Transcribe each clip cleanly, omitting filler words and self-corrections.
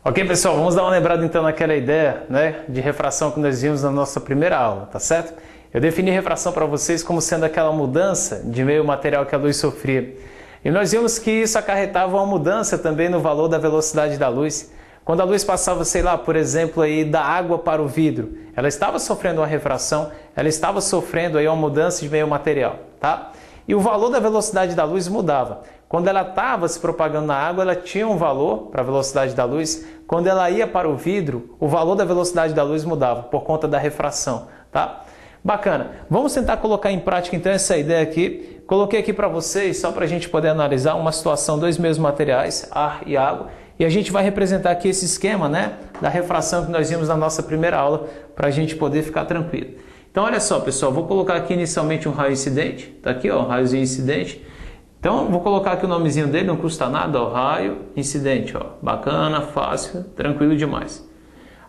Ok, pessoal, vamos dar uma lembrada então naquela ideia, né, de refração que nós vimos na nossa primeira aula, tá certo? Eu defini refração para vocês como sendo aquela mudança de meio material que a luz sofria. E nós vimos que isso acarretava uma mudança também no valor da velocidade da luz. Quando a luz passava, sei lá, por exemplo, aí da água para o vidro, ela estava sofrendo uma refração, ela estava sofrendo aí uma mudança de meio material, tá? E o valor da velocidade da luz mudava. Quando ela estava se propagando na água, ela tinha um valor para a velocidade da luz. Quando ela ia para o vidro, o valor da velocidade da luz mudava por conta da refração, tá? Bacana. Vamos tentar colocar em prática então essa ideia aqui. Coloquei aqui para vocês, só para a gente poder analisar uma situação, dois meios materiais, ar e água. E a gente vai representar aqui esse esquema, né, da refração que nós vimos na nossa primeira aula, para a gente poder ficar tranquilo. Então, olha só, pessoal, vou colocar aqui inicialmente um raio incidente. Tá aqui, ó, um raiozinho incidente. Então, vou colocar aqui o nomezinho dele, não custa nada, ó, raio incidente, ó. Bacana, fácil, tranquilo demais.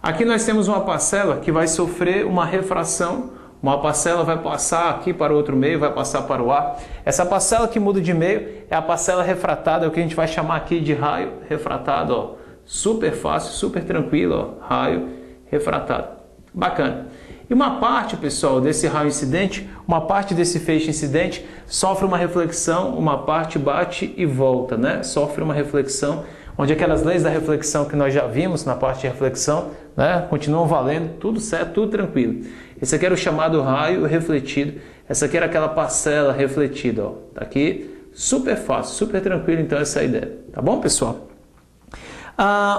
Aqui nós temos uma parcela que vai sofrer uma refração. Uma parcela vai passar aqui para o outro meio, vai passar para o ar. Essa parcela que muda de meio é a parcela refratada, é o que a gente vai chamar aqui de raio refratado, ó. Super fácil, super tranquilo, ó, raio refratado. Bacana. E uma parte, pessoal, desse raio incidente, uma parte desse feixe incidente sofre uma reflexão, uma parte bate e volta, né? Sofre uma reflexão, onde aquelas leis da reflexão que nós já vimos na parte de reflexão, né, continuam valendo, tudo certo, tudo tranquilo. Esse aqui era o chamado raio refletido, essa aqui era aquela parcela refletida, ó. Tá aqui, super fácil, super tranquilo, então essa é a ideia. Tá bom, pessoal?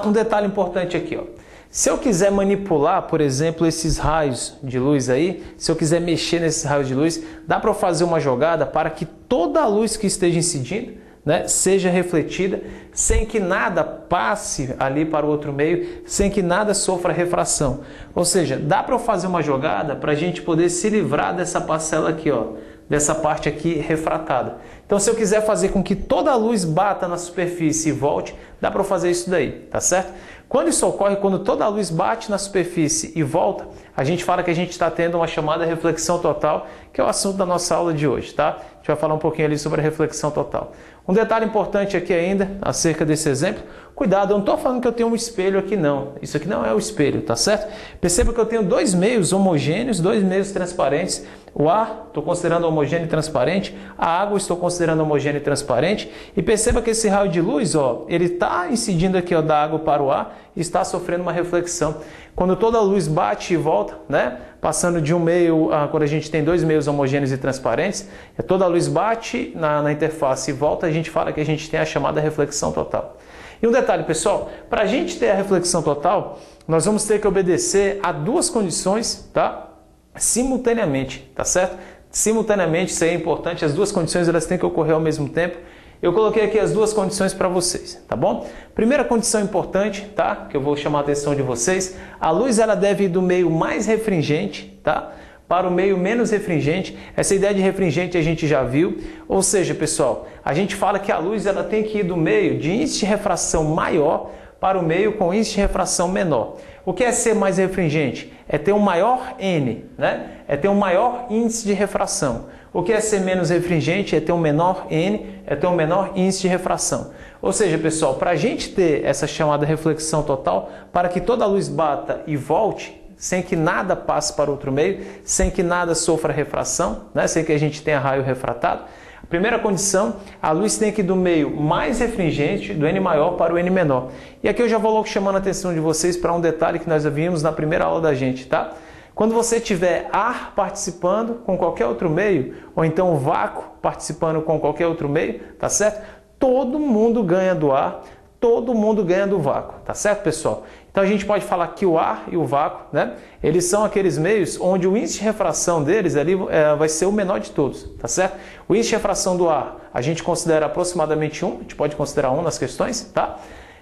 Um detalhe importante aqui, ó. Se eu quiser manipular, por exemplo, esses raios de luz aí, se eu quiser mexer nesses raios de luz, dá para fazer uma jogada para que toda a luz que esteja incidindo, né, seja refletida, sem que nada passe ali para o outro meio, sem que nada sofra refração. Ou seja, dá para fazer uma jogada para a gente poder se livrar dessa parcela aqui, ó, dessa parte aqui refratada. Então, se eu quiser fazer com que toda a luz bata na superfície e volte, dá para fazer isso daí, tá certo? Quando isso ocorre, quando toda a luz bate na superfície e volta, a gente fala que a gente está tendo uma chamada reflexão total, que é o assunto da nossa aula de hoje, tá? A gente vai falar um pouquinho ali sobre a reflexão total. Um detalhe importante aqui ainda, acerca desse exemplo, cuidado, eu não estou falando que eu tenho um espelho aqui não, isso aqui não é o espelho, tá certo? Perceba que eu tenho dois meios homogêneos, dois meios transparentes. O ar, estou considerando homogêneo e transparente, a água estou considerando homogêneo e transparente, e perceba que esse raio de luz, ó, ele está incidindo aqui, ó, da água para o ar e está sofrendo uma reflexão. Quando toda a luz bate e volta, né, passando de um meio, quando a gente tem dois meios homogêneos e transparentes, toda a luz bate na interface e volta, a gente fala que a gente tem a chamada reflexão total. E um detalhe, pessoal, para a gente ter a reflexão total, nós vamos ter que obedecer a duas condições, tá? Simultaneamente, tá certo? Simultaneamente, isso aí é importante, as duas condições elas têm que ocorrer ao mesmo tempo. Eu coloquei aqui as duas condições para vocês, tá bom? Primeira condição importante, tá? Que eu vou chamar a atenção de vocês, a luz ela deve ir do meio mais refringente, tá? Para o meio menos refringente. Essa ideia de refringente a gente já viu, ou seja, pessoal, a gente fala que a luz ela tem que ir do meio de índice de refração maior para o meio com índice de refração menor. O que é ser mais refringente? É ter um maior N, né? É ter um maior índice de refração. O que é ser menos refringente? É ter um menor N, é ter um menor índice de refração. Ou seja, pessoal, para a gente ter essa chamada reflexão total, para que toda a luz bata e volte, sem que nada passe para outro meio, sem que nada sofra refração, né? Sem que a gente tenha raio refratado, primeira condição, a luz tem que ir do meio mais refringente, do N maior para o N menor. E aqui eu já vou logo chamando a atenção de vocês para um detalhe que nós vimos na primeira aula da gente, tá? Quando você tiver ar participando com qualquer outro meio, ou então o vácuo participando com qualquer outro meio, tá certo? Todo mundo ganha do ar, todo mundo ganha do vácuo, tá certo, pessoal? Então a gente pode falar que o ar e o vácuo, né? Eles são aqueles meios onde o índice de refração deles ali vai ser o menor de todos, tá certo? O índice de refração do ar a gente considera aproximadamente 1, a gente pode considerar 1 nas questões, tá?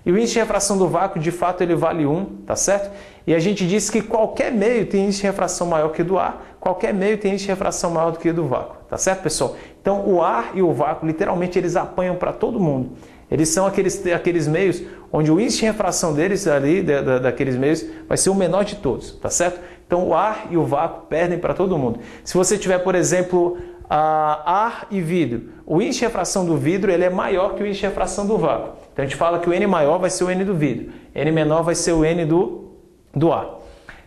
E o índice de refração do vácuo, de fato, ele vale 1, tá certo? E a gente diz que qualquer meio tem índice de refração maior que o do ar, qualquer meio tem índice de refração maior do que o do vácuo, tá certo, pessoal? Então o ar e o vácuo, literalmente, eles apanham para todo mundo. Eles são aqueles meios onde o índice de refração deles ali, daqueles meios, vai ser o menor de todos, tá certo? Então o ar e o vácuo perdem para todo mundo. Se você tiver, por exemplo, ar e vidro. O índice de refração do vidro ele é maior que o índice de refração do vácuo. Então a gente fala que o N maior vai ser o N do vidro, N menor vai ser o N do ar.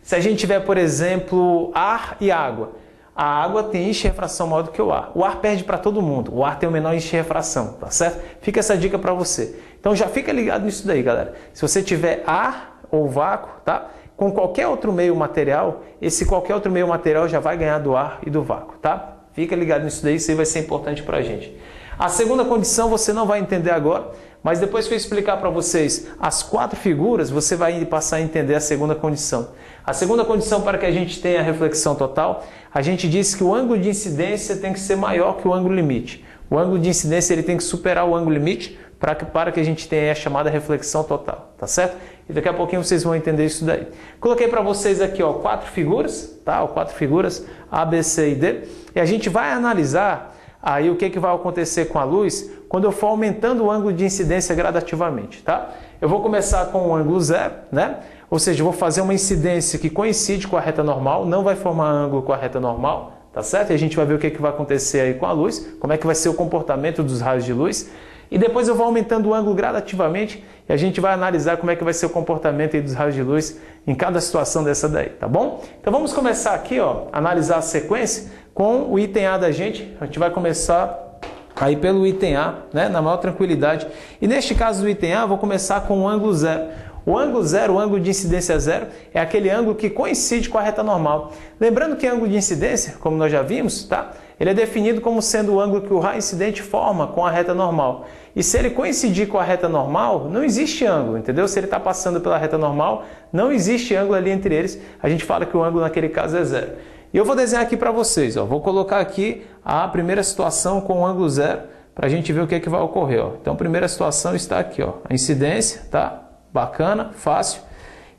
Se a gente tiver, por exemplo, ar e água, a água tem índice de refração maior do que o ar. O ar perde para todo mundo, o ar tem o menor índice de refração, tá certo? Fica essa dica para você. Então já fica ligado nisso daí, galera. Se você tiver ar ou vácuo, tá? Com qualquer outro meio material, esse qualquer outro meio material já vai ganhar do ar e do vácuo, tá? Fica ligado nisso daí, isso aí vai ser importante para a gente. A segunda condição você não vai entender agora, mas depois que eu explicar para vocês as 4 figuras, você vai passar a entender a segunda condição. A segunda condição para que a gente tenha a reflexão total, a gente disse que o ângulo de incidência tem que ser maior que o ângulo limite. O ângulo de incidência ele tem que superar o ângulo limite para que a gente tenha a chamada reflexão total, tá certo? E daqui a pouquinho vocês vão entender isso daí. Coloquei para vocês aqui, ó, 4 figuras, tá? 4 figuras, A, B, C e D. E a gente vai analisar aí o que vai acontecer com a luz quando eu for aumentando o ângulo de incidência gradativamente, tá? Eu vou começar com o ângulo 0, né? Ou seja, eu vou fazer uma incidência que coincide com a reta normal, não vai formar ângulo com a reta normal, tá certo? E a gente vai ver o que vai acontecer aí com a luz, como é que vai ser o comportamento dos raios de luz. E depois eu vou aumentando o ângulo gradativamente e a gente vai analisar como é que vai ser o comportamento aí dos raios de luz em cada situação dessa daí, tá bom? Então vamos começar aqui, ó, analisar a sequência com o item A da gente. A gente vai começar aí pelo item A, né, na maior tranquilidade. E neste caso do item A, eu vou começar com o ângulo 0. O ângulo 0, o ângulo de incidência 0, é aquele ângulo que coincide com a reta normal. Lembrando que ângulo de incidência, como nós já vimos, tá? Ele é definido como sendo o ângulo que o raio incidente forma com a reta normal. E se ele coincidir com a reta normal, não existe ângulo, entendeu? Se ele está passando pela reta normal, não existe ângulo ali entre eles. A gente fala que o ângulo naquele caso é 0. E eu vou desenhar aqui para vocês, ó. Vou colocar aqui a primeira situação com o ângulo 0 para a gente ver o que é que vai ocorrer, ó. Então a primeira situação está aqui, ó. A incidência, tá? Bacana, fácil.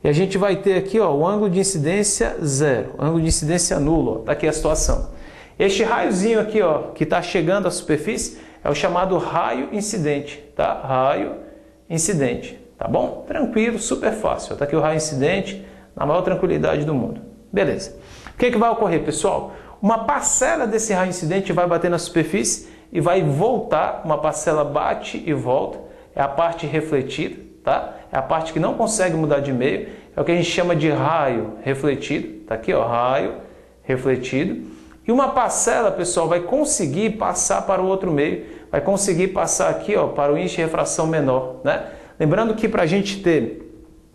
E a gente vai ter aqui, ó, o ângulo de incidência 0, ângulo de incidência nulo, ó. Tá aqui a situação. Este raiozinho aqui, ó, que está chegando à superfície, é o chamado raio incidente, tá? Raio incidente, tá bom? Tranquilo, super fácil. Tá aqui o raio incidente, na maior tranquilidade do mundo. Beleza. O que vai ocorrer, pessoal? Uma parcela desse raio incidente vai bater na superfície e vai voltar, uma parcela bate e volta, é a parte refletida, tá? É a parte que não consegue mudar de meio, é o que a gente chama de raio refletido, tá aqui, ó, raio refletido. E uma parcela, pessoal, vai conseguir passar para o outro meio, vai conseguir passar aqui, ó, para o índice de refração menor, né? Lembrando que para a gente ter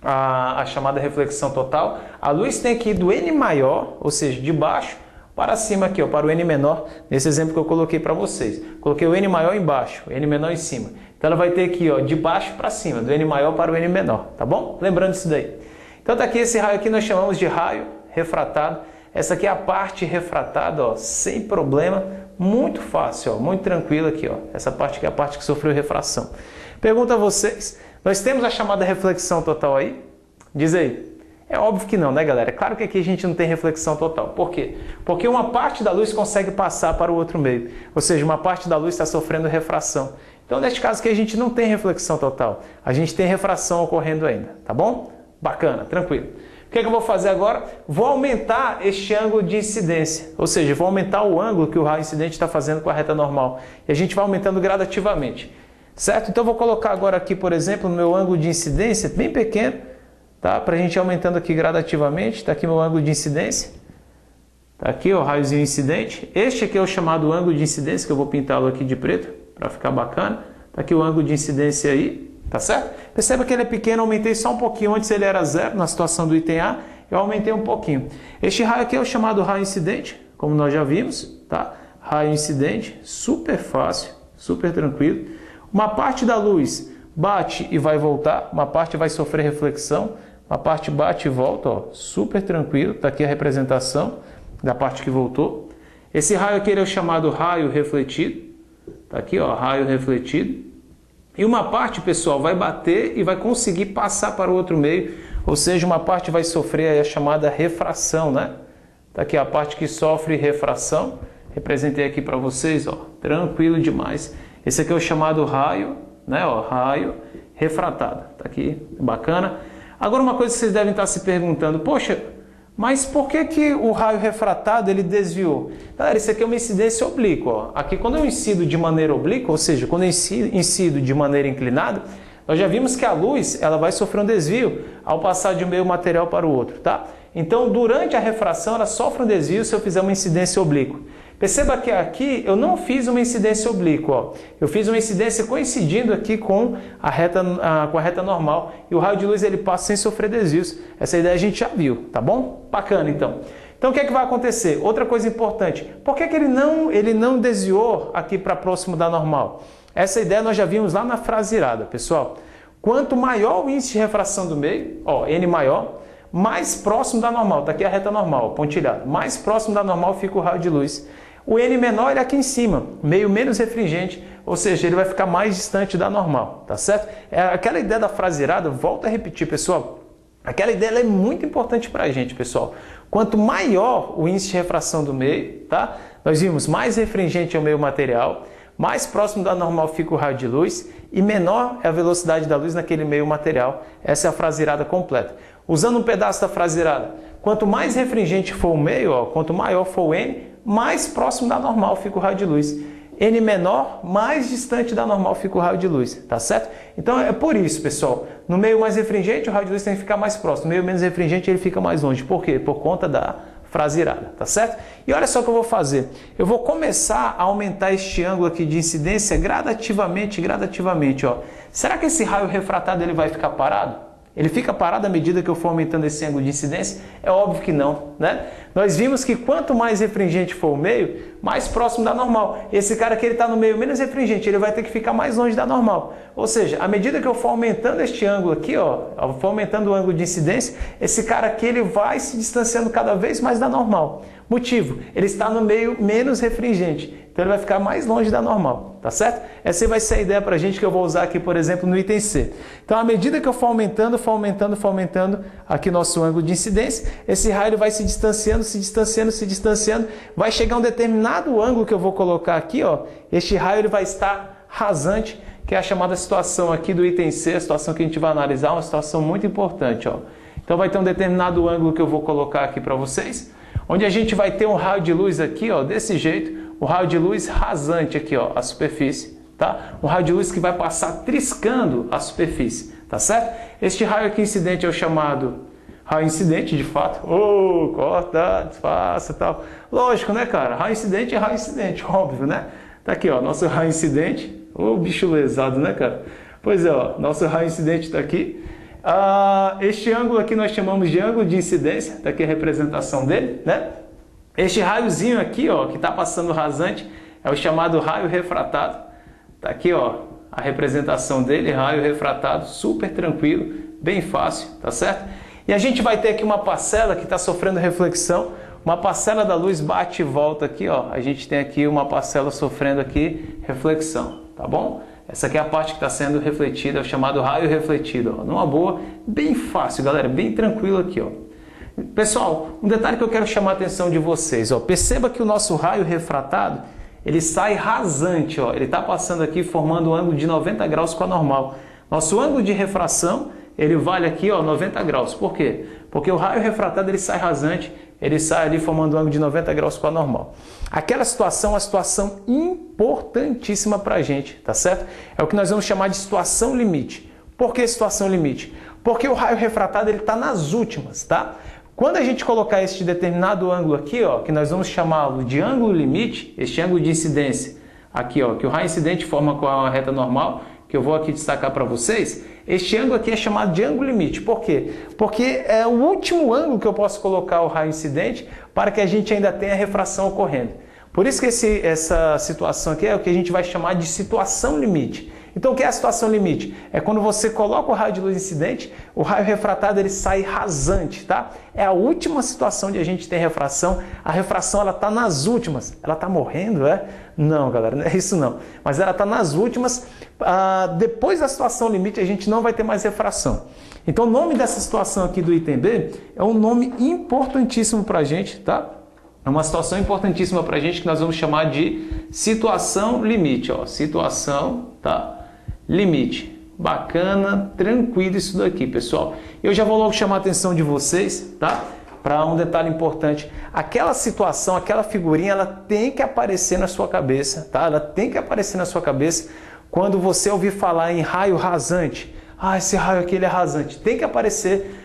a chamada reflexão total, a luz tem que ir do N maior, ou seja, de baixo para cima aqui, ó, para o N menor, nesse exemplo que eu coloquei para vocês. Coloquei o N maior embaixo, o N menor em cima. Então ela vai ter aqui, ó, de baixo para cima, do N maior para o N menor, tá bom? Lembrando isso daí. Então tá aqui esse raio aqui, nós chamamos de raio refratado. Essa aqui é a parte refratada, ó, sem problema, muito fácil, ó, muito tranquilo aqui, ó. Essa parte aqui é a parte que sofreu refração. Pergunto a vocês, nós temos a chamada reflexão total aí? Diz aí. É óbvio que não, né, galera? É claro que aqui a gente não tem reflexão total. Por quê? Porque uma parte da luz consegue passar para o outro meio. Ou seja, uma parte da luz está sofrendo refração. Então, neste caso aqui, a gente não tem reflexão total. A gente tem refração ocorrendo ainda, tá bom? Bacana, tranquilo. O que eu vou fazer agora? Vou aumentar este ângulo de incidência, ou seja, vou aumentar o ângulo que o raio incidente está fazendo com a reta normal. E a gente vai aumentando gradativamente, certo? Então eu vou colocar agora aqui, por exemplo, no meu ângulo de incidência, bem pequeno, tá? Para a gente ir aumentando aqui gradativamente. Está aqui meu ângulo de incidência. Está aqui o raiozinho incidente. Este aqui é o chamado ângulo de incidência, que eu vou pintá-lo aqui de preto, para ficar bacana. Está aqui o ângulo de incidência aí. Tá certo? Perceba que ele é pequeno, aumentei só um pouquinho. Antes ele era 0 na situação do item A, eu aumentei um pouquinho. Este raio aqui é o chamado raio incidente, como nós já vimos, tá? Raio incidente, super fácil, super tranquilo. Uma parte da luz bate e vai voltar, uma parte vai sofrer reflexão, uma parte bate e volta, ó, super tranquilo. Tá aqui a representação da parte que voltou. Esse raio aqui ele é o chamado raio refletido. Tá aqui, ó, raio refletido. E uma parte, pessoal, vai bater e vai conseguir passar para o outro meio, ou seja, uma parte vai sofrer a chamada refração, né? Tá aqui a parte que sofre refração, representei aqui para vocês, ó, tranquilo demais. Esse aqui é o chamado raio, né? Ó, raio refratado, tá aqui, bacana. Agora uma coisa que vocês devem estar se perguntando, poxa, Mas por que que o raio refratado ele desviou? Galera, isso aqui é uma incidência oblíqua. Ó. Aqui quando eu incido de maneira oblíqua, ou seja, quando eu incido de maneira inclinada, nós já vimos que a luz ela vai sofrer um desvio ao passar de um meio material para o outro, tá? Então, durante a refração, ela sofre um desvio se eu fizer uma incidência oblíqua. Perceba que aqui eu não fiz uma incidência oblíqua, ó. Eu fiz uma incidência coincidindo aqui com a reta normal e o raio de luz ele passa sem sofrer desvios. Essa ideia a gente já viu, tá bom? Bacana, então. Então, o que é que vai acontecer? Outra coisa importante, por que que ele não desviou aqui para próximo da normal? Essa ideia nós já vimos lá na frase irada, pessoal. Quanto maior o índice de refração do meio, ó, N maior, mais próximo da normal, tá aqui a reta normal, pontilhada, mais próximo da normal fica o raio de luz. O N menor ele é aqui em cima, meio menos refringente, ou seja, ele vai ficar mais distante da normal, tá certo? Aquela ideia da frase irada, volto a repetir, pessoal, aquela ideia ela é muito importante para a gente, pessoal. Quanto maior o índice de refração do meio, tá? Nós vimos mais refringente é o meio material, mais próximo da normal fica o raio de luz e menor é a velocidade da luz naquele meio material. Essa é a frase irada completa. Usando um pedaço da frase irada, quanto mais refringente for o meio, ó, quanto maior for o N, mais próximo da normal fica o raio de luz. N menor, mais distante da normal fica o raio de luz, tá certo? Então é por isso, pessoal, no meio mais refringente o raio de luz tem que ficar mais próximo, no meio menos refringente ele fica mais longe. Por quê? Por conta da frase irada, tá certo? E olha só o que eu vou fazer. Eu vou começar a aumentar este ângulo aqui de incidência gradativamente, ó. Será que esse raio refratado ele vai ficar parado? Ele fica parado à medida que eu for aumentando esse ângulo de incidência? É óbvio que não, né? Nós vimos que quanto mais refringente for o meio, mais próximo da normal. Esse cara que ele está no meio menos refringente, ele vai ter que ficar mais longe da normal. Ou seja, à medida que eu for aumentando este ângulo aqui, ó, eu for aumentando o ângulo de incidência, esse cara aqui ele vai se distanciando cada vez mais da normal. Motivo, ele está no meio menos refringente, então ele vai ficar mais longe da normal, tá certo? Essa vai ser a ideia para a gente que eu vou usar aqui, por exemplo, no item C. Então, à medida que eu for aumentando aqui nosso ângulo de incidência, esse raio ele vai se distanciando, vai chegar a um determinado ângulo que eu vou colocar aqui, ó, este raio ele vai estar rasante, que é a chamada situação aqui do item C, a situação que a gente vai analisar, uma situação muito importante, ó. Então, vai ter um determinado ângulo que eu vou colocar aqui para vocês, onde a gente vai ter um raio de luz aqui, ó, desse jeito, um raio de luz rasante aqui, ó, a superfície, tá? Um raio de luz que vai passar triscando a superfície, tá certo? Este raio aqui incidente é o chamado raio incidente, de fato. Corta, desfaça e tal. Lógico, né, cara? Raio incidente é raio incidente, óbvio, né? Tá aqui, ó, nosso raio incidente. Bicho lesado, né, cara? Pois é, ó, nosso raio incidente tá aqui. Este ângulo aqui nós chamamos de ângulo de incidência, está aqui a representação dele, né? Este raiozinho aqui, ó, que está passando rasante, é o chamado raio refratado. Está aqui, ó, a representação dele, raio refratado, super tranquilo, bem fácil, tá certo? E a gente vai ter aqui uma parcela que está sofrendo reflexão, uma parcela da luz bate e volta aqui, ó, a gente tem aqui uma parcela sofrendo aqui reflexão, tá bom? Essa aqui é a parte que está sendo refletida, é o chamado raio refletido. Ó. Numa boa, bem fácil, galera, bem tranquilo aqui. Ó. Pessoal, um detalhe que eu quero chamar a atenção de vocês. Ó. Perceba que o nosso raio refratado, ele sai rasante. Ó. Ele está passando aqui, formando um ângulo de 90 graus com a normal. Nosso ângulo de refração, ele vale aqui, ó, 90 graus. Por quê? Porque o raio refratado, ele sai rasante, ele sai ali formando um ângulo de 90 graus com a normal. Aquela situação é uma situação importantíssima para a gente, tá certo? É o que nós vamos chamar de situação limite. Por que situação limite? Porque o raio refratado ele está nas últimas, tá? Quando a gente colocar este determinado ângulo aqui, ó, que nós vamos chamá-lo de ângulo limite, este ângulo de incidência aqui, ó, que o raio incidente forma com a reta normal, que eu vou aqui destacar para vocês, este ângulo aqui é chamado de ângulo limite. Por quê? Porque é o último ângulo que eu posso colocar o raio incidente para que a gente ainda tenha refração ocorrendo. Por isso que essa situação aqui é o que a gente vai chamar de situação limite. Então, o que é a situação limite? É quando você coloca o raio de luz incidente, o raio refratado ele sai rasante, tá? É a última situação de a gente ter refração. A refração ela está nas últimas. Ela está morrendo, é? Não, galera, não é isso não. Mas ela está nas últimas. Depois da situação limite, a gente não vai ter mais refração. Então, o nome dessa situação aqui do item B é um nome importantíssimo para a gente, tá? É uma situação importantíssima para a gente que nós vamos chamar de situação limite, ó. Situação, tá? Limite. Bacana, tranquilo isso daqui, pessoal. Eu já vou logo chamar a atenção de vocês, tá? para um detalhe importante. Aquela situação, aquela figurinha, ela tem que aparecer na sua cabeça, tá? Ela tem que aparecer na sua cabeça quando você ouvir falar em raio rasante. Ah, esse raio aqui ele é rasante. Tem que aparecer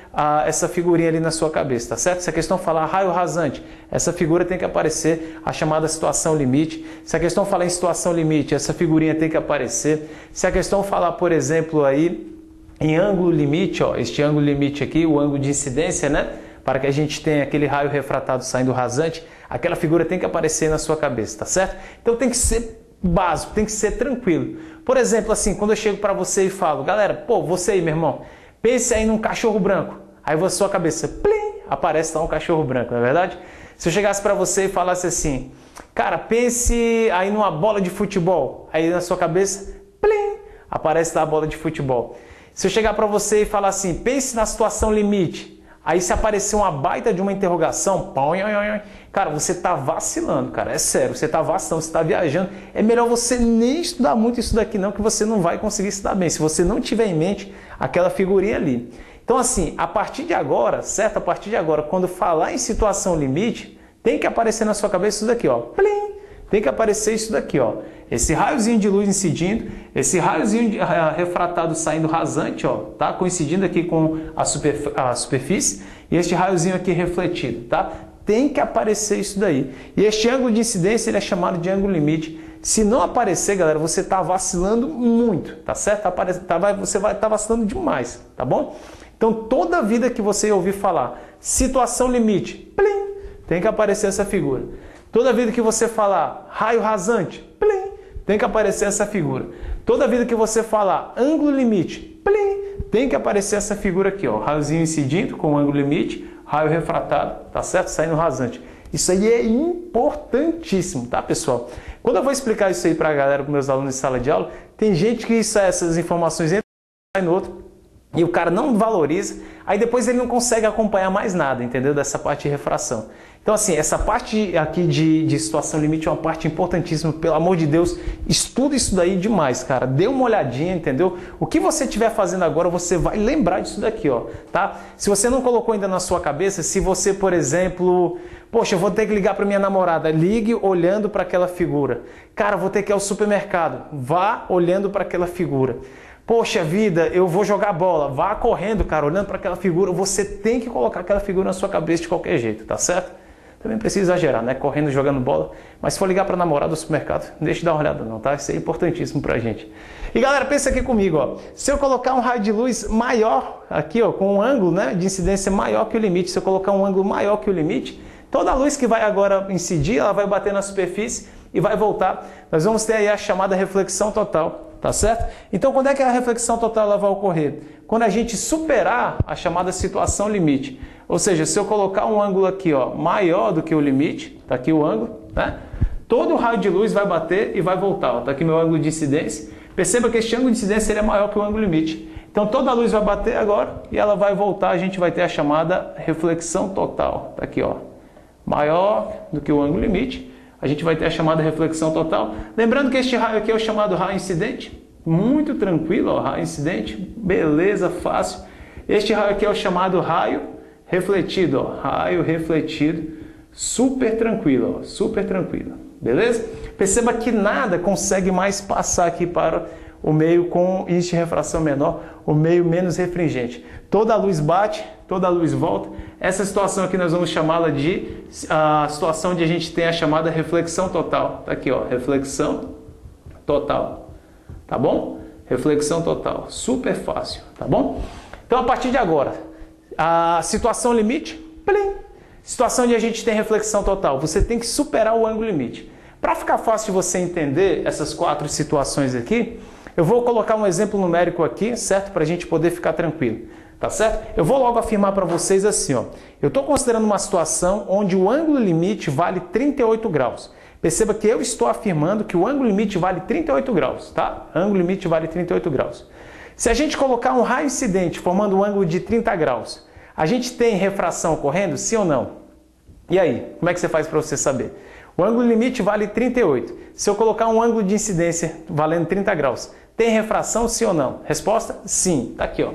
essa figurinha ali na sua cabeça, tá certo? Se a questão falar raio rasante, essa figura tem que aparecer, a chamada situação limite. Se a questão falar em situação limite, essa figurinha tem que aparecer. Se a questão falar, por exemplo, aí em ângulo limite, ó, este ângulo limite aqui, o ângulo de incidência, né? Para que a gente tenha aquele raio refratado saindo rasante, aquela figura tem que aparecer na sua cabeça, tá certo? Então tem que ser básico, tem que ser tranquilo. Por exemplo, assim, quando eu chego para você e falo, galera, pô, você aí, meu irmão, pense aí num cachorro branco. Aí a sua cabeça, plim, aparece lá um cachorro branco, não é verdade? Se eu chegasse para você e falasse assim, cara, pense aí numa bola de futebol. Aí na sua cabeça, plim, aparece lá a bola de futebol. Se eu chegar para você e falar assim, pense na situação limite. Aí se aparecer uma baita de uma interrogação, cara, você está vacilando, cara, é sério, você está vacilando, você está viajando. É melhor você nem estudar muito isso daqui não, que você não vai conseguir estudar bem, se você não tiver em mente aquela figurinha ali. Então assim, a partir de agora, certo? A partir de agora, quando falar em situação limite, tem que aparecer na sua cabeça isso daqui, ó, plim, tem que aparecer isso daqui, ó. Esse raiozinho de luz incidindo, esse raiozinho refratado saindo rasante, ó, tá? Coincidindo aqui com a superfície, e este raiozinho aqui refletido, tá? Tem que aparecer isso daí. E este ângulo de incidência, ele é chamado de ângulo limite. Se não aparecer, galera, você está vacilando muito, tá certo? Você vai estar vacilando demais, tá bom? Então, toda vida que você ouvir falar situação limite, plim, tem que aparecer essa figura. Toda vida que você falar raio rasante, plim, tem que aparecer essa figura. Toda vida que você falar ângulo limite, plim, tem que aparecer essa figura aqui, ó, raiozinho incidindo com ângulo limite, raio refratado, tá certo? Saindo rasante. Isso aí é importantíssimo, tá, pessoal? Quando eu vou explicar isso aí para a galera, para meus alunos em sala de aula, tem gente que essas informações entram e saem no outro. E o cara não valoriza, aí depois ele não consegue acompanhar mais nada, entendeu? Dessa parte de refração. Então assim, essa parte aqui de situação limite é uma parte importantíssima, pelo amor de Deus, estuda isso daí demais, cara. Dê uma olhadinha, entendeu? O que você estiver fazendo agora, você vai lembrar disso daqui, ó, tá? Se você não colocou ainda na sua cabeça, se você, por exemplo, poxa, eu vou ter que ligar para minha namorada, ligue olhando para aquela figura. Cara, vou ter que ir ao supermercado, vá olhando para aquela figura. Poxa vida, eu vou jogar bola, vá correndo, cara, olhando para aquela figura. Você tem que colocar aquela figura na sua cabeça de qualquer jeito, tá certo? Também precisa exagerar, né? Correndo, jogando bola. Mas se for ligar para namorada do supermercado, não deixe de dar uma olhada não, tá? Isso é importantíssimo pra gente. E galera, pensa aqui comigo, ó. Se eu colocar um raio de luz maior aqui, ó, com um ângulo, né, de incidência maior que o limite, se eu colocar um ângulo maior que o limite, toda a luz que vai agora incidir, ela vai bater na superfície e vai voltar. Nós vamos ter aí a chamada reflexão total. Tá certo? Então, quando é que a reflexão total ela vai ocorrer? Quando a gente superar a chamada situação limite. Ou seja, se eu colocar um ângulo aqui, ó, maior do que o limite, tá aqui o ângulo, né? Todo o raio de luz vai bater e vai voltar. Ó, tá aqui meu ângulo de incidência. Perceba que este ângulo de incidência ele é maior que o ângulo limite. Então, toda a luz vai bater agora e ela vai voltar. A gente vai ter a chamada reflexão total. Tá aqui, ó, maior do que o ângulo limite. A gente vai ter a chamada reflexão total. Lembrando que este raio aqui é o chamado raio incidente. Muito tranquilo, ó, raio incidente. Beleza, fácil. Este raio aqui é o chamado raio refletido, ó, raio refletido. Super tranquilo, ó, super tranquilo. Beleza? Perceba que nada consegue mais passar aqui para o meio com índice de refração menor, o meio menos refringente. Toda a luz bate, toda a luz volta. Essa situação aqui nós vamos chamá-la de a situação onde a gente tem a chamada reflexão total. Tá aqui, ó, reflexão total. Tá bom? Reflexão total. Super fácil, tá bom? Então, a partir de agora, a situação limite, plim. Situação onde a gente tem reflexão total. Você tem que superar o ângulo limite. Para ficar fácil de você entender essas 4 situações aqui, eu vou colocar um exemplo numérico aqui, certo? Para a gente poder ficar tranquilo. Tá certo? Eu vou logo afirmar para vocês assim, ó. Eu estou considerando uma situação onde o ângulo limite vale 38 graus. Perceba que eu estou afirmando que o ângulo limite vale 38 graus, tá? Ângulo limite vale 38 graus. Se a gente colocar um raio incidente formando um ângulo de 30 graus, a gente tem refração ocorrendo, sim ou não? E aí, como é que você faz para você saber? O ângulo limite vale 38. Se eu colocar um ângulo de incidência valendo 30 graus, tem refração, sim ou não? Resposta, sim. Tá aqui, ó.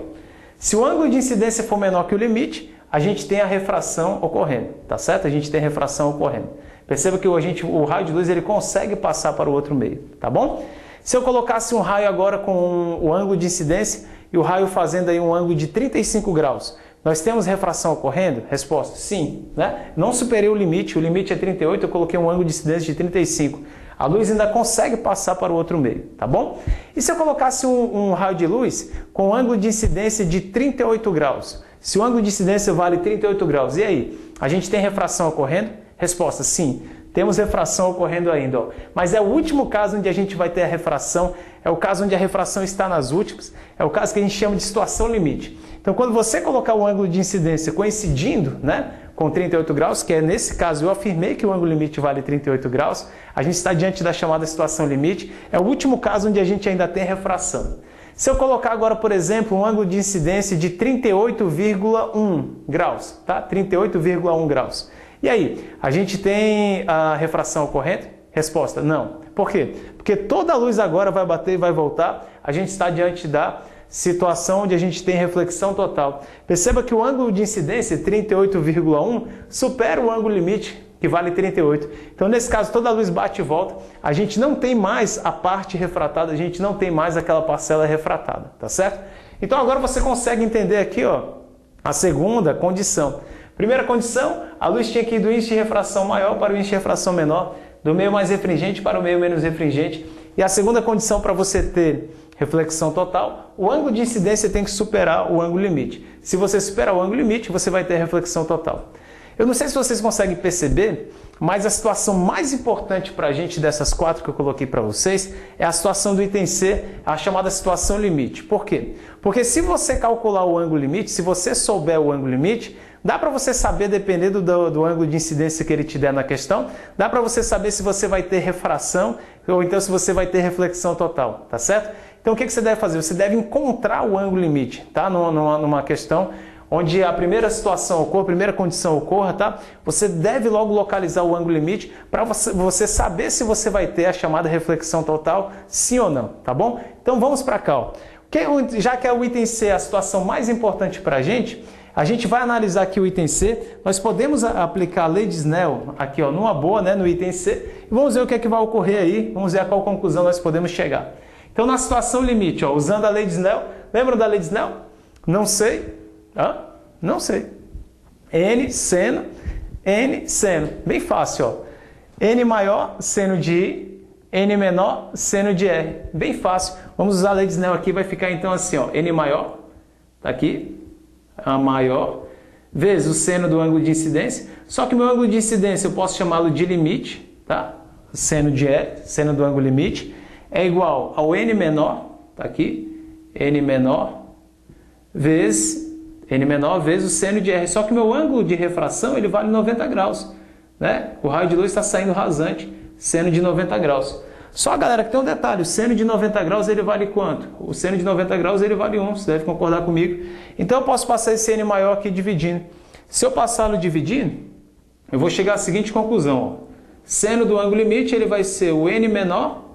Se o ângulo de incidência for menor que o limite, a gente tem a refração ocorrendo, tá certo? A gente tem a refração ocorrendo. Perceba que o raio de luz ele consegue passar para o outro meio, tá bom? Se eu colocasse um raio agora com o ângulo de incidência e o raio fazendo aí um ângulo de 35 graus, nós temos refração ocorrendo? Resposta, sim. Né? Não superei o limite é 38, eu coloquei um ângulo de incidência de 35. A luz ainda consegue passar para o outro meio, tá bom? E se eu colocasse um raio de luz com ângulo de incidência de 38 graus? Se o ângulo de incidência vale 38 graus, e aí? A gente tem refração ocorrendo? Resposta, sim. Temos refração ocorrendo ainda, ó. Mas é o último caso onde a gente vai ter a refração, é o caso onde a refração está nas últimas, é o caso que a gente chama de situação limite. Então, quando você colocar o ângulo de incidência coincidindo, né, com 38 graus, que é nesse caso eu afirmei que o ângulo limite vale 38 graus, a gente está diante da chamada situação limite, é o último caso onde a gente ainda tem refração. Se eu colocar agora, por exemplo, um ângulo de incidência de 38,1 graus, tá? 38,1 graus. E aí, a gente tem a refração ocorrendo? Resposta, não. Por quê? Porque toda a luz agora vai bater e vai voltar, a gente está diante da situação onde a gente tem reflexão total. Perceba que o ângulo de incidência, 38,1, supera o ângulo limite, que vale 38. Então, nesse caso, toda a luz bate e volta, a gente não tem mais a parte refratada, a gente não tem mais aquela parcela refratada, tá certo? Então, agora você consegue entender aqui, ó, a segunda condição. Primeira condição, a luz tinha que ir do índice de refração maior para o índice de refração menor, do meio mais refringente para o meio menos refringente. E a segunda condição para você ter reflexão total, o ângulo de incidência tem que superar o ângulo limite. Se você superar o ângulo limite, você vai ter reflexão total. Eu não sei se vocês conseguem perceber, mas a situação mais importante para a gente dessas quatro que eu coloquei para vocês é a situação do item C, a chamada situação limite. Por quê? Porque se você calcular o ângulo limite, se você souber o ângulo limite, dá para você saber, dependendo do ângulo de incidência que ele te der na questão, dá para você saber se você vai ter refração ou então se você vai ter reflexão total, tá certo? Então o que você deve fazer? Você deve encontrar o ângulo limite, tá? Numa questão onde a primeira situação ocorra, a primeira condição ocorra, tá? Você deve logo localizar o ângulo limite para você saber se você vai ter a chamada reflexão total, sim ou não, tá bom? Então vamos para cá, ó. Já que é o item C a situação mais importante para a gente vai analisar aqui o item C, nós podemos aplicar a lei de Snell aqui, ó, numa boa, né, no item C, e vamos ver o que é que vai ocorrer aí, vamos ver a qual conclusão nós podemos chegar. Então, na situação limite, ó, usando a lei de Snell, lembram da lei de Snell? Não sei. Não sei. N seno, bem fácil, ó. N maior, seno de I, N menor, seno de R. Bem fácil. Vamos usar a lei de Snell aqui, vai ficar então assim, ó. N maior, tá aqui, a maior, vezes o seno do ângulo de incidência. Só que meu ângulo de incidência eu posso chamá-lo de limite, tá? Seno de R, seno do ângulo limite, é igual ao N menor, tá aqui, N menor, vezes o seno de R. Só que meu ângulo de refração ele vale 90 graus, né? O raio de luz está saindo rasante, seno de 90 graus. Só, galera, que tem um detalhe, o seno de 90 graus ele vale quanto? O seno de 90 graus ele vale 1, você deve concordar comigo. Então eu posso passar esse N maior aqui dividindo. Se eu passá-lo dividindo, eu vou chegar à seguinte conclusão, ó. Seno do ângulo limite ele vai ser o N menor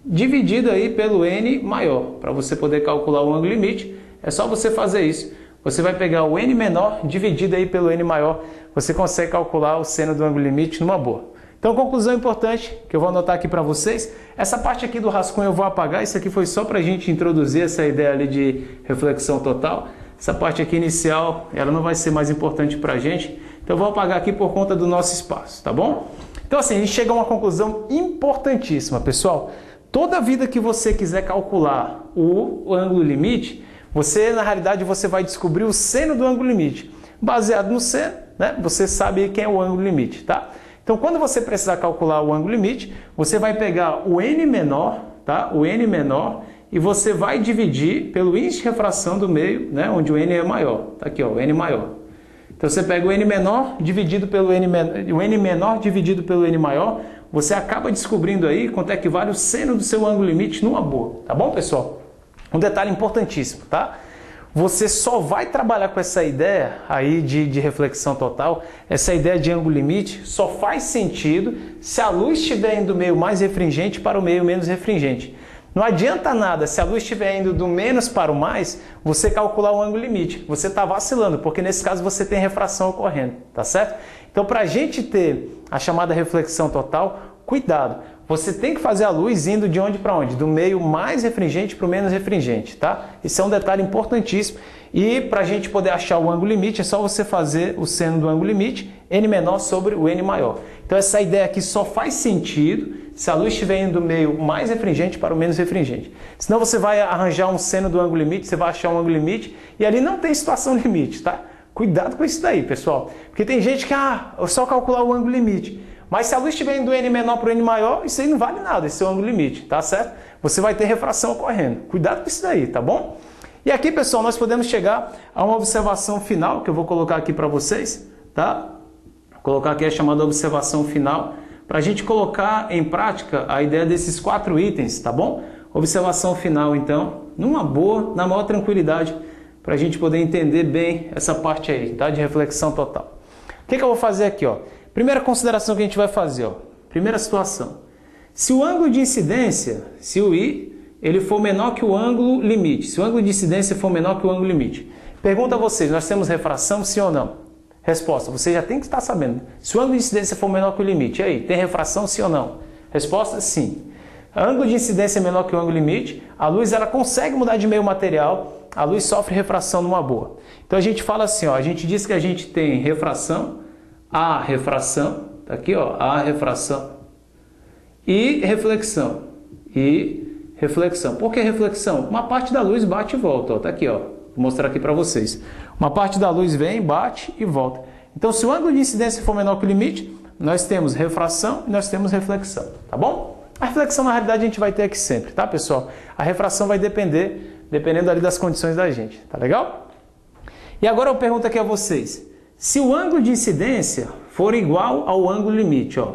dividido aí pelo N maior. Para você poder calcular o ângulo limite, é só você fazer isso. Você vai pegar o N menor dividido aí pelo N maior, você consegue calcular o seno do ângulo limite numa boa. Então, conclusão importante que eu vou anotar aqui para vocês, essa parte aqui do rascunho eu vou apagar, isso aqui foi só para a gente introduzir essa ideia ali de reflexão total. Essa parte aqui inicial, ela não vai ser mais importante para a gente, então eu vou apagar aqui por conta do nosso espaço, tá bom? Então assim, a gente chega a uma conclusão importantíssima, pessoal. Toda vida que você quiser calcular o ângulo limite, na realidade, você vai descobrir o seno do ângulo limite. Baseado no seno, né, você sabe quem é o ângulo limite, tá? Então, quando você precisar calcular o ângulo limite, você vai pegar o N menor, tá? O N menor, e você vai dividir pelo índice de refração do meio, né? Onde o N é maior. Tá aqui, ó, o N maior. Então, você pega o N menor dividido pelo N maior, você acaba descobrindo aí quanto é que vale o seno do seu ângulo limite numa boa. Tá bom, pessoal? Um detalhe importantíssimo, tá? Você só vai trabalhar com essa ideia aí de reflexão total, essa ideia de ângulo limite, só faz sentido se a luz estiver indo do meio mais refringente para o meio menos refringente. Não adianta nada, se a luz estiver indo do menos para o mais, você calcular o ângulo limite. Você está vacilando, porque nesse caso você tem refração ocorrendo, tá certo? Então, para a gente ter a chamada reflexão total, cuidado. Você tem que fazer a luz indo de onde para onde? Do meio mais refringente para o menos refringente, tá? Esse é um detalhe importantíssimo. E para a gente poder achar o ângulo limite, é só você fazer o seno do ângulo limite, n menor sobre o n maior. Então essa ideia aqui só faz sentido se a luz estiver indo do meio mais refringente para o menos refringente. Senão você vai arranjar um seno do ângulo limite, você vai achar um ângulo limite e ali não tem situação limite, tá? Cuidado com isso daí, pessoal. Porque tem gente que, é só calcular o ângulo limite. Mas se a luz estiver indo do n menor para o n maior, isso aí não vale nada, esse é o ângulo limite, tá certo? Você vai ter refração ocorrendo. Cuidado com isso daí, tá bom? E aqui, pessoal, nós podemos chegar a uma observação final, que eu vou colocar aqui para vocês, tá? Vou colocar aqui a chamada observação final, para a gente colocar em prática a ideia desses 4 itens, tá bom? Observação final, então, numa boa, na maior tranquilidade, para a gente poder entender bem essa parte aí, tá? De reflexão total. O que eu vou fazer aqui, ó? Primeira consideração que a gente vai fazer, ó. Primeira situação. Se o ângulo de incidência, se o I, ele for menor que o ângulo limite, se o ângulo de incidência for menor que o ângulo limite, pergunta a vocês, nós temos refração, sim ou não? Resposta, você já tem que estar sabendo. Se o ângulo de incidência for menor que o limite, e aí, tem refração, sim ou não? Resposta, sim. Ângulo de incidência é menor que o ângulo limite, a luz ela consegue mudar de meio material, a luz sofre refração numa boa. Então a gente fala assim, ó, a gente diz que a gente tem refração, a refração, tá aqui, ó, a refração e reflexão. Por que reflexão? Uma parte da luz bate e volta, ó, tá aqui, ó. Vou mostrar aqui para vocês. Uma parte da luz vem, bate e volta. Então, se o ângulo de incidência for menor que o limite, nós temos refração e nós temos reflexão, tá bom? A reflexão, na realidade, a gente vai ter aqui sempre, tá, pessoal? A refração vai dependendo ali das condições da gente, tá legal? E agora eu pergunto aqui a vocês. Se o ângulo de incidência for igual ao ângulo limite, ó.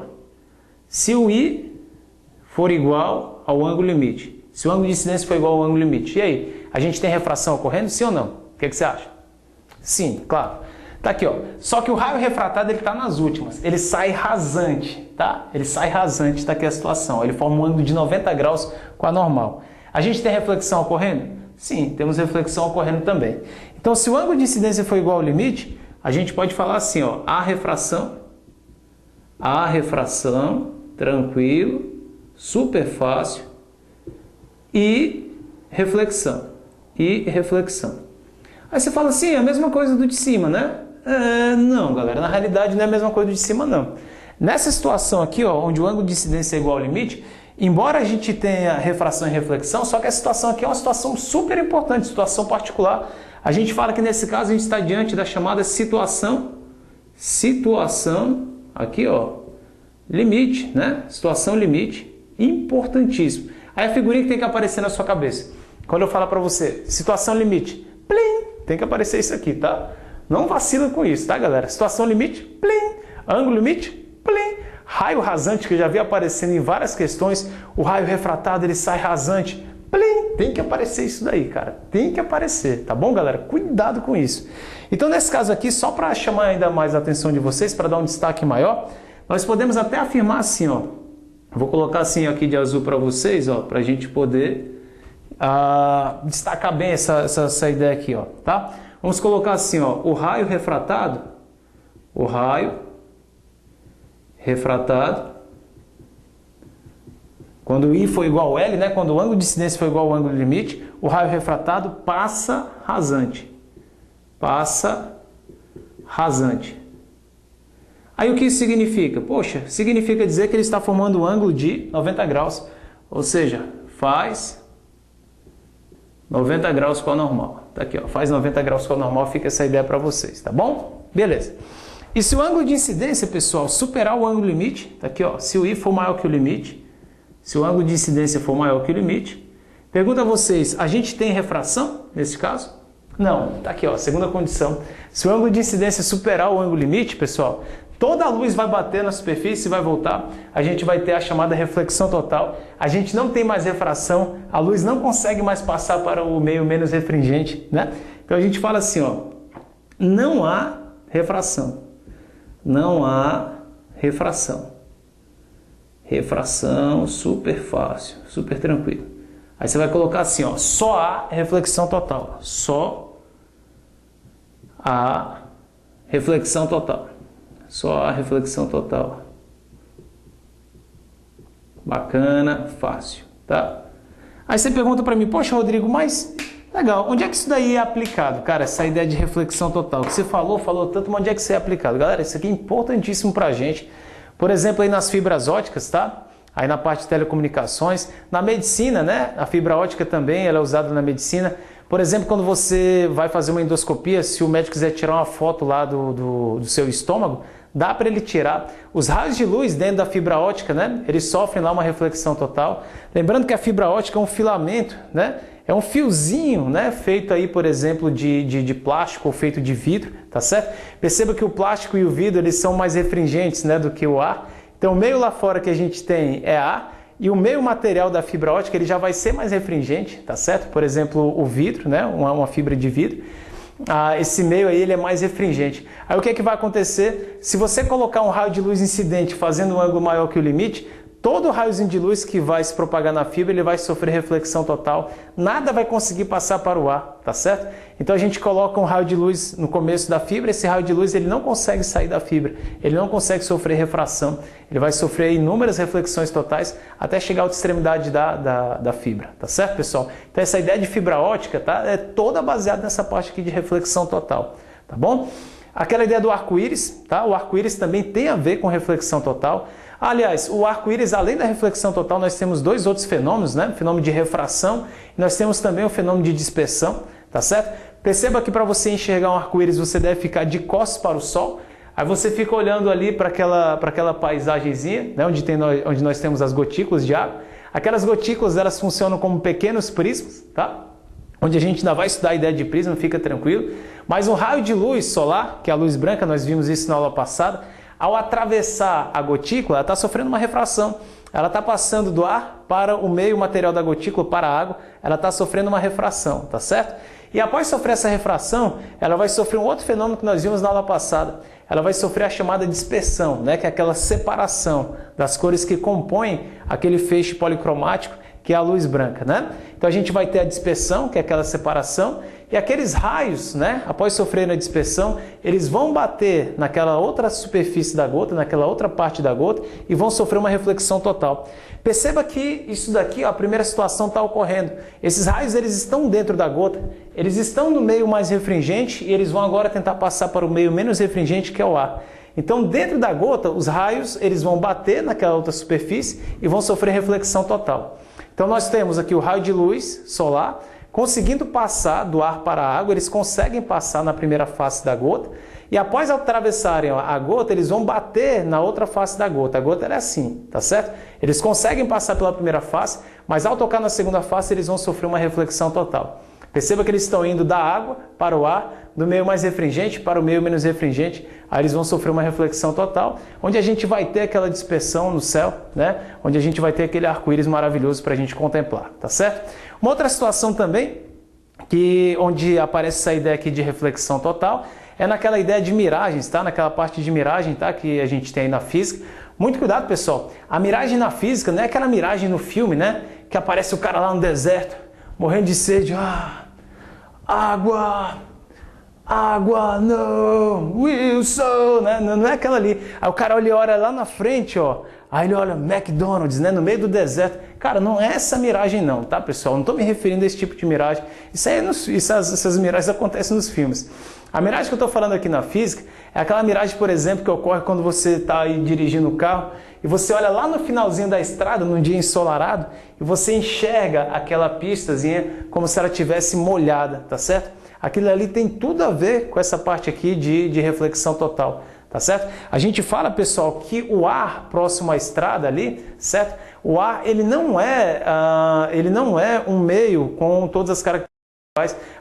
Se o I for igual ao ângulo limite. Se o ângulo de incidência for igual ao ângulo limite. E aí? A gente tem refração ocorrendo, sim ou não? O que você acha? Sim, claro. Tá aqui, ó. Só que o raio refratado, ele tá nas últimas. Ele sai rasante, tá? Ele sai rasante, tá aqui a situação. Ele forma um ângulo de 90 graus com a normal. A gente tem reflexão ocorrendo? Sim, temos reflexão ocorrendo também. Então, se o ângulo de incidência for igual ao limite, a gente pode falar assim, ó, a refração, tranquilo, super fácil, e reflexão. Aí você fala assim, é a mesma coisa do de cima, né? Não, galera, na realidade não é a mesma coisa do de cima, não. Nessa situação aqui, ó, onde o ângulo de incidência é igual ao limite, embora a gente tenha refração e reflexão, só que a situação aqui é uma situação super importante, situação particular. A gente fala que nesse caso a gente está diante da chamada situação, aqui ó, limite, né? Situação limite, importantíssimo. Aí a figurinha que tem que aparecer na sua cabeça. Quando eu falar para você, situação limite, plim, tem que aparecer isso aqui, tá? Não vacila com isso, tá, galera? Situação limite, plim, ângulo limite, plim, raio rasante, que eu já vi aparecendo em várias questões, o raio refratado ele sai rasante, plim, tem que aparecer isso daí, cara, tem que aparecer, tá bom, galera? Cuidado com isso. Então, nesse caso aqui, só para chamar ainda mais a atenção de vocês, para dar um destaque maior, nós podemos até afirmar assim, ó, vou colocar assim aqui de azul para vocês, ó, para a gente poder destacar bem essa ideia aqui, ó, tá? Vamos colocar assim, ó, o raio refratado, quando o I for igual ao L, né, quando o ângulo de incidência for igual ao ângulo limite, o raio refratado passa rasante. Aí o que isso significa? Poxa, significa dizer que ele está formando um ângulo de 90 graus, ou seja, faz 90 graus com a normal. Tá aqui, ó, faz 90 graus com a normal, fica essa ideia para vocês, tá bom? Beleza. E se o ângulo de incidência, pessoal, superar o ângulo limite, tá aqui, ó, se o I for maior que o limite, se o ângulo de incidência for maior que o limite, pergunta a vocês, a gente tem refração nesse caso? Não, tá aqui, ó, segunda condição. Se o ângulo de incidência superar o ângulo limite, pessoal, toda a luz vai bater na superfície e vai voltar, a gente vai ter a chamada reflexão total, a gente não tem mais refração, a luz não consegue mais passar para o meio menos refringente, né? Então a gente fala assim, ó, não há refração. Refração super fácil, super tranquilo. Aí você vai colocar assim, ó, só a reflexão total. Só a reflexão total. Só a reflexão total. Bacana, fácil, tá? Aí você pergunta para mim, poxa, Rodrigo, mas legal, onde é que isso daí é aplicado? Cara, essa ideia de reflexão total, que você falou tanto, mas onde é que isso é aplicado? Galera, isso aqui é importantíssimo para a gente. Por exemplo, aí nas fibras óticas, tá? Aí na parte de telecomunicações, na medicina, né? A fibra ótica também, ela é usada na medicina. Por exemplo, quando você vai fazer uma endoscopia, se o médico quiser tirar uma foto lá do seu estômago, dá para ele tirar. Os raios de luz dentro da fibra ótica, né? Eles sofrem lá uma reflexão total. Lembrando que a fibra ótica é um filamento, né? É um fiozinho, né? Feito aí, por exemplo, de plástico ou feito de vidro, tá certo? Perceba que o plástico e o vidro, eles são mais refringentes, né, do que o ar. Então, o meio lá fora que a gente tem é ar, e o meio material da fibra ótica ele já vai ser mais refringente, tá certo? Por exemplo, o vidro, né? Uma fibra de vidro. Esse meio aí ele é mais refringente. Aí o que é que vai acontecer? Se você colocar um raio de luz incidente fazendo um ângulo maior que o limite, todo raiozinho de luz que vai se propagar na fibra, ele vai sofrer reflexão total, nada vai conseguir passar para o ar, tá certo? Então a gente coloca um raio de luz no começo da fibra, esse raio de luz ele não consegue sair da fibra, ele não consegue sofrer refração, ele vai sofrer inúmeras reflexões totais até chegar à outra extremidade da fibra, tá certo, pessoal? Então essa ideia de fibra ótica, tá, é toda baseada nessa parte aqui de reflexão total, tá bom? Aquela ideia do arco-íris, tá? O arco-íris também tem a ver com reflexão total. Aliás, o arco-íris, além da reflexão total, nós temos dois outros fenômenos, né? O fenômeno de refração e nós temos também o fenômeno de dispersão, tá certo? Perceba que para você enxergar um arco-íris, você deve ficar de costas para o sol. Aí você fica olhando ali para aquela paisagenzinha, né? Onde nós temos as gotículas de água. Aquelas gotículas, elas funcionam como pequenos prismas, tá? Onde a gente ainda vai estudar a ideia de prisma, fica tranquilo. Mas um raio de luz solar, que é a luz branca, nós vimos isso na aula passada, ao atravessar a gotícula, ela está sofrendo uma refração. Ela está passando do ar para o meio material da gotícula, para a água, ela está sofrendo uma refração, tá certo? E após sofrer essa refração, ela vai sofrer um outro fenômeno que nós vimos na aula passada. Ela vai sofrer a chamada dispersão, né? Que é aquela separação das cores que compõem aquele feixe policromático, que é a luz branca, né? Então a gente vai ter a dispersão, que é aquela separação, e aqueles raios, né, após sofrerem a dispersão, eles vão bater naquela outra superfície da gota, naquela outra parte da gota, e vão sofrer uma reflexão total. Perceba que isso daqui, ó, a primeira situação está ocorrendo. Esses raios, eles estão dentro da gota, eles estão no meio mais refringente, e eles vão agora tentar passar para o meio menos refringente, que é o ar. Então, dentro da gota, os raios, eles vão bater naquela outra superfície e vão sofrer reflexão total. Então nós temos aqui o raio de luz solar, conseguindo passar do ar para a água, eles conseguem passar na primeira face da gota, e após atravessarem a gota, eles vão bater na outra face da gota. A gota ela é assim, tá certo? Eles conseguem passar pela primeira face, mas ao tocar na segunda face, eles vão sofrer uma reflexão total. Perceba que eles estão indo da água para o ar, do meio mais refringente para o meio menos refringente, aí eles vão sofrer uma reflexão total, onde a gente vai ter aquela dispersão no céu, né? Onde a gente vai ter aquele arco-íris maravilhoso para a gente contemplar, tá certo? Uma outra situação também, onde aparece essa ideia aqui de reflexão total, é naquela ideia de miragens, tá? Naquela parte de miragem, tá? Que a gente tem aí na física. Muito cuidado, pessoal. A miragem na física não é aquela miragem no filme, né? Que aparece o cara lá no deserto, morrendo de sede. Água, não, Wilson, né? Não é aquela ali. Aí o cara olha lá na frente, ó. Aí ele olha McDonald's, né? No meio do deserto. Cara, não é essa miragem não, tá, pessoal? Não estou me referindo a esse tipo de miragem. Essas miragens acontecem nos filmes. A miragem que eu estou falando aqui na física é aquela miragem, por exemplo, que ocorre quando você está aí dirigindo o carro e você olha lá no finalzinho da estrada, num dia ensolarado, e você enxerga aquela pistazinha como se ela tivesse molhada, tá certo? Aquilo ali tem tudo a ver com essa parte aqui de reflexão total, tá certo? A gente fala, pessoal, que o ar próximo à estrada ali, certo? O ar, ele não é um meio com todas as características.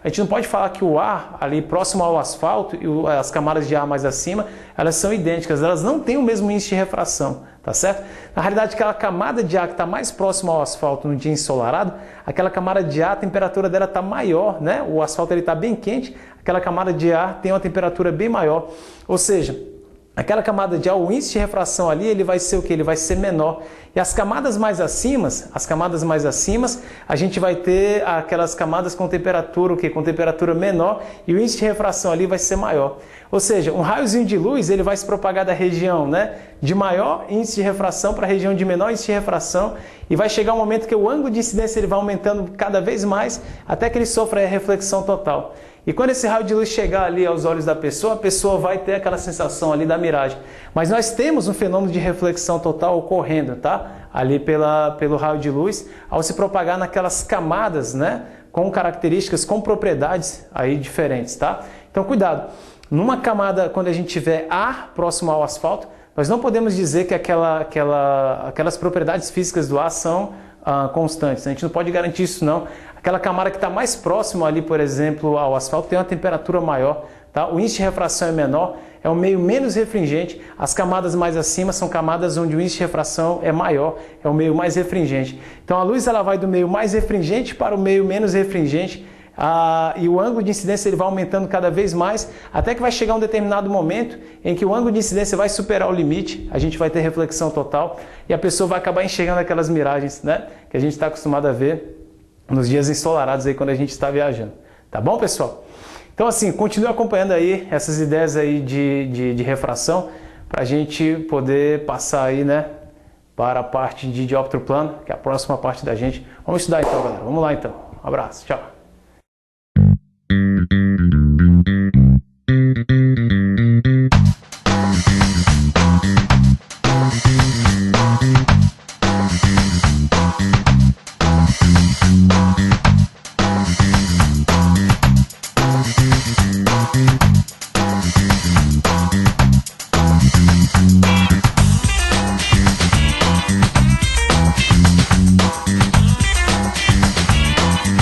A gente não pode falar que o ar ali próximo ao asfalto e as camadas de ar mais acima, elas são idênticas, elas não têm o mesmo índice de refração, tá certo? Na realidade, aquela camada de ar que está mais próxima ao asfalto no dia ensolarado, aquela camada de ar, a temperatura dela está maior, né? O asfalto está bem quente, aquela camada de ar tem uma temperatura bem maior, ou seja, aquela camada de ar, o índice de refração ali, ele vai ser o que? Ele vai ser menor. E as camadas mais acima, a gente vai ter aquelas camadas com temperatura, o que? Com temperatura menor, e o índice de refração ali vai ser maior. Ou seja, um raiozinho de luz, ele vai se propagar da região, né, de maior índice de refração para a região de menor índice de refração, e vai chegar um momento que o ângulo de incidência ele vai aumentando cada vez mais, até que ele sofra a reflexão total. E quando esse raio de luz chegar ali aos olhos da pessoa, a pessoa vai ter aquela sensação ali da miragem. Mas nós temos um fenômeno de reflexão total ocorrendo, tá? Ali pelo raio de luz, ao se propagar naquelas camadas, né? Com características, com propriedades aí diferentes, tá? Então, cuidado. Numa camada, quando a gente tiver ar próximo ao asfalto, nós não podemos dizer que aquelas propriedades físicas do ar são constantes. A gente não pode garantir isso, não. Aquela camada que está mais próximo ali, por exemplo, ao asfalto, tem uma temperatura maior, tá? O índice de refração é menor, é um meio menos refringente. As camadas mais acima são camadas onde o índice de refração é maior, é um meio mais refringente. Então a luz ela vai do meio mais refringente para o meio menos refringente, e o ângulo de incidência ele vai aumentando cada vez mais, até que vai chegar um determinado momento em que o ângulo de incidência vai superar o limite, a gente vai ter reflexão total e a pessoa vai acabar enxergando aquelas miragens, né, que a gente está acostumado a ver nos dias ensolarados aí quando a gente está viajando. Tá bom, pessoal? Então assim, continue acompanhando aí essas ideias aí de refração para a gente poder passar aí, né, para a parte de dióptero plano, que é a próxima parte da gente. Vamos estudar então, galera. Vamos lá então. Um abraço. Tchau.